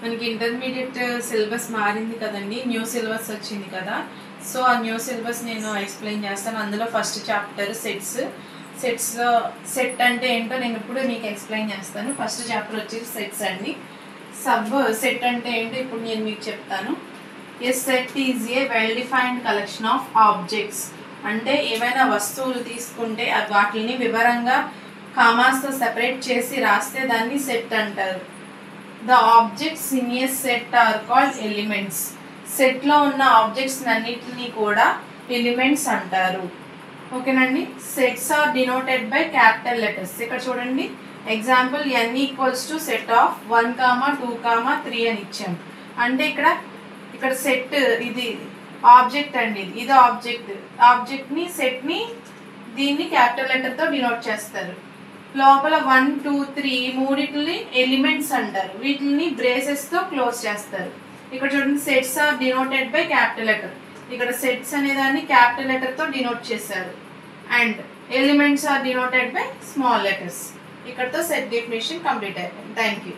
మనకి intermediate syllabus మారింది కదండి, న్యూ సిలబస్ వచ్చింది కదా. సో ఆ న్యూ సిలబస్ నేను ఎక్స్ప్లెయిన్ చేస్తాను. అందులో ఫస్ట్ చాప్టర్ సెట్స్లో సెట్ అంటే ఏంటో నేను ఇప్పుడు మీకు ఎక్స్ప్లెయిన్ చేస్తాను. ఫస్ట్ చాప్టర్ వచ్చేసి సెట్స్ అండి. సబ్ సెట్ అంటే ఏంటో ఇప్పుడు నేను మీకు చెప్తాను. A set is a well defined collection of objects. అంటే ఏవైనా వస్తువులు తీసుకుంటే వాటిని వివరంగా కామాస్తో సెపరేట్ చేసి రాస్తే దాన్ని సెట్ అంటారు. The objects in a set are called elements. సెట్లో ఉన్న ఆబ్జెక్ట్స్ అన్నిటిని కూడా ఎలిమెంట్స్ అంటారు. ఓకేనండి. Sets are denoted by capital letters. ఇక్కడ చూడండి, example n equals to set of 1, 2, 3 అని ఇచ్చాం. అంటే ఇక్కడ సెట్ ఇది ఆబ్జెక్ట్ అండి, ఇది ఆబ్జెక్ట్ని సెట్ని దీన్ని క్యాపిటల్ లెటర్తో డినోట్ చేస్తారు. లోపల 1, 2, 3 మూడిటిని ఎలిమెంట్స్ అంటారు. వీటిని బ్రేసెస్తో క్లోజ్ చేస్తారు. ఇక్కడ చూడండి, sets are denoted by capital letter. ఇక్కడ సెట్స్ అనేదాన్ని క్యాపిటల్ లెటర్తో డినోట్ చేశారు. And elements are denoted by small letters. ఇక్కడతో సెట్ డెఫినేషన్ కంప్లీట్ అయిపోయింది. Thank you.